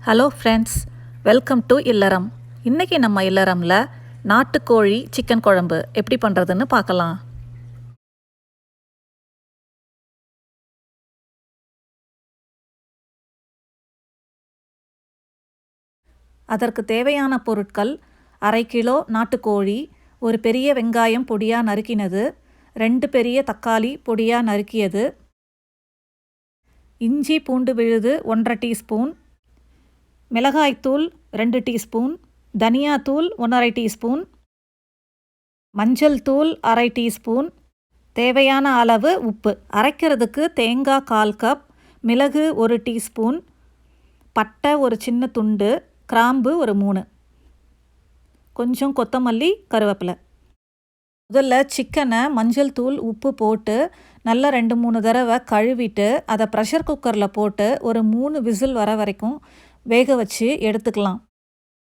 Hello friends, welcome to இல்லறம். இன்றைக்கி நம்ம இல்லறமில் நாட்டுக்கோழி சிக்கன் குழம்பு எப்படி பண்ணுறதுன்னு பார்க்கலாம். அதற்கு தேவையான பொருட்கள்: 1/2 கிலோ நாட்டுக்கோழி, ஒரு பெரிய வெங்காயம் பொடியாக நறுக்கினது, 2 பெரிய தக்காளி பொடியாக நறுக்கியது, இஞ்சி பூண்டு விழுது 1/2 டீஸ்பூன், மிளகாய்த்தூள் 2 டீஸ்பூன், தனியாத்தூள் 1/2 டீஸ்பூன், மஞ்சள் தூள் 1/2 டீஸ்பூன், தேவையான அளவு உப்பு. அரைக்கிறதுக்கு தேங்காய் 1/4 கப், மிளகு 1 டீஸ்பூன், பட்டை ஒரு சின்ன துண்டு, கிராம்பு ஒரு 3, கொஞ்சம் கொத்தமல்லி, கருவேப்பிலை. முதல்ல சிக்கனை மஞ்சள் தூள் உப்பு போட்டு நல்லா 2-3 தடவை கழுவிட்டு அதை ப்ரெஷர் குக்கரில் போட்டு ஒரு 3 விசில் வர வரைக்கும் வேக வச்சு எடுத்துக்கலாம்.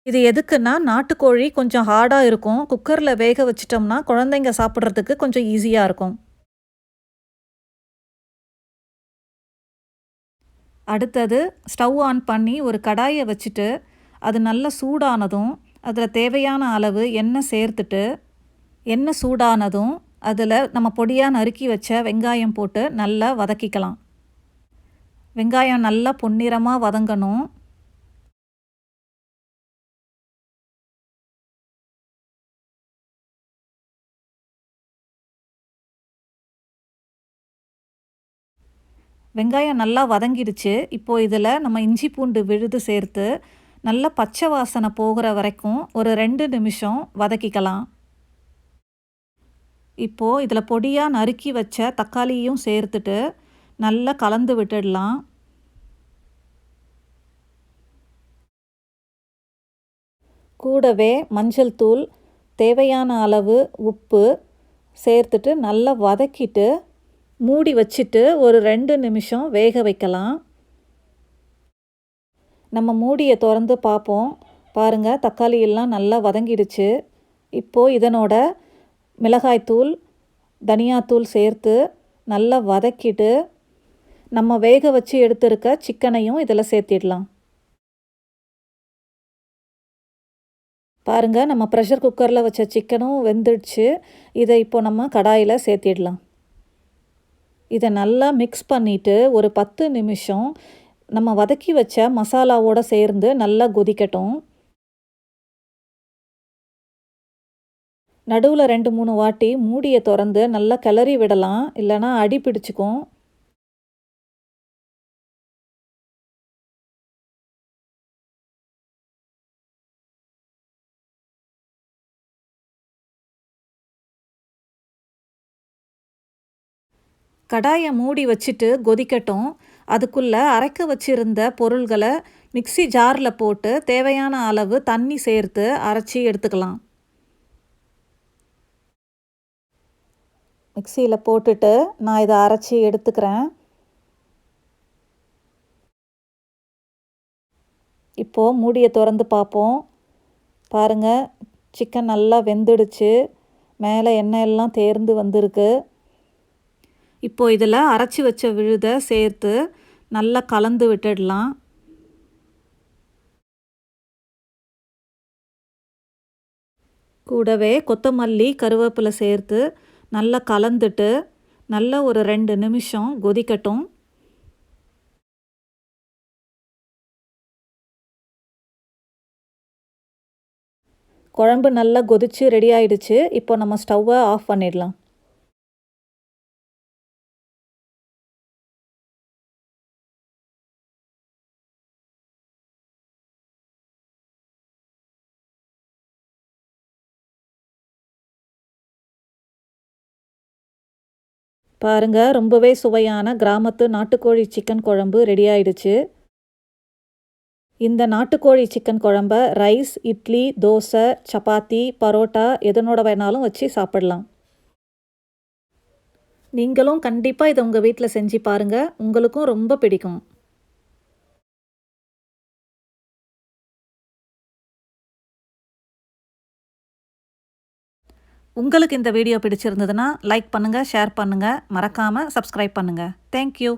இது எதுக்குன்னா, நாட்டுக்கோழி கொஞ்சம் ஹார்டாக இருக்கும். குக்கரில் வேக வச்சிட்டோம்னா குழந்தைங்க சாப்பிட்றதுக்கு கொஞ்சம் ஈஸியாக இருக்கும். அடுத்தது ஸ்டவ் ஆன் பண்ணி ஒரு கடாயை வச்சுட்டு அது நல்லா சூடானதும் அதில் தேவையான அளவு எண்ணெய் சேர்த்துட்டு, எண்ணெய் சூடானதும் அதில் நம்ம பொடியாக நறுக்கி வச்ச வெங்காயம் போட்டு நல்லா வதக்கிக்கலாம். வெங்காயம் நல்லா பொன்னிறமாக வதங்கணும். வெங்காயம் நல்லா வதங்கிடுச்சு. இப்போது இதில் நம்ம இஞ்சி பூண்டு விழுது சேர்த்து நல்லா பச்சை வாசனை போகிற வரைக்கும் ஒரு 2 நிமிஷம் வதக்கிக்கலாம். இப்போது இதில் பொடியாக நறுக்கி வச்ச தக்காளியும் சேர்த்துட்டு நல்லா கலந்து விட்டுடலாம். கூடவே மஞ்சள் தூள், தேவையான அளவு உப்பு சேர்த்துட்டு நல்லா வதக்கிட்டு மூடி வச்சுட்டு ஒரு 2 நிமிஷம் வேக வைக்கலாம். நம்ம மூடியை திறந்து பார்ப்போம். பாருங்கள், தக்காளி எல்லாம் நல்லா வதங்கிடுச்சு. இப்போது இதனோட மிளகாய்த்தூள், தனியாத்தூள் சேர்த்து நல்லா வதக்கிட்டு நம்ம வேக வச்சு எடுத்துருக்க சிக்கனையும் இதில் சேர்த்திடலாம். பாருங்கள், நம்ம ப்ரெஷர் குக்கரில் வச்ச சிக்கனும் வெந்துடுச்சு. இதை இப்போ நம்ம கடாயில் சேர்த்திடலாம். இதை நல்லா மிக்ஸ் பண்ணிவிட்டு ஒரு 10 நிமிஷம் நம்ம வதக்கி வச்ச மசாலாவோடு சேர்ந்து நல்லா கொதிக்கட்டும். நடுவில் 2-3 வாட்டி மூடியை திறந்து நல்லா கிளறி விடலாம், இல்லைனா அடி பிடிச்சிக்கும். கடாயை மூடி வச்சுட்டு கொதிக்கட்டும். அதுக்குள்ளே அரைக்க வச்சிருந்த பொருள்களை மிக்ஸி ஜாரில் போட்டு தேவையான அளவு தண்ணி சேர்த்து அரைச்சி எடுத்துக்கலாம். மிக்ஸியில் போட்டுட்டு நான் இதை அரைச்சி எடுத்துக்கிறேன். இப்போது மூடியை திறந்து பார்ப்போம். பாருங்கள், சிக்கன் நல்லா வெந்துடுச்சு. மேலே எண்ணெய் எல்லாம் தேர்ந்து வந்திருக்கு. இப்போது இதில் அரைச்சி வச்ச விழுதை சேர்த்து நல்லா கலந்து விட்டுடலாம். கூடவே கொத்தமல்லி, கருவேப்பிலை சேர்த்து நல்லா கலந்துட்டு நல்லா ஒரு 2 நிமிஷம் கொதிக்கட்டும். குழம்பு நல்லா கொதிச்சு ரெடி ஆயிடுச்சு. இப்போ நம்ம ஸ்டவ்வை ஆஃப் பண்ணிடலாம். பாருங்கள், ரொம்பவே சுவையான கிராமத்து நாட்டுக்கோழி சிக்கன் குழம்பு ரெடி ஆயிடுச்சு. இந்த நாட்டுக்கோழி சிக்கன் குழம்ப ரைஸ், இட்லி, தோசை, சப்பாத்தி, பரோட்டா எதனோட வேணாலும் வச்சு சாப்பிடலாம். நீங்களும் கண்டிப்பாக இதை உங்கள் வீட்டில் செஞ்சு பாருங்கள். உங்களுக்கும் ரொம்ப பிடிக்கும். உங்களுக்கு இந்த வீடியோ பிடிச்சிருந்ததுன்னா லைக் பண்ணுங்கள், ஷேர் பண்ணுங்கள், மறக்காமல் சப்ஸ்கிரைப் பண்ணுங்கள். தேங்க்யூ.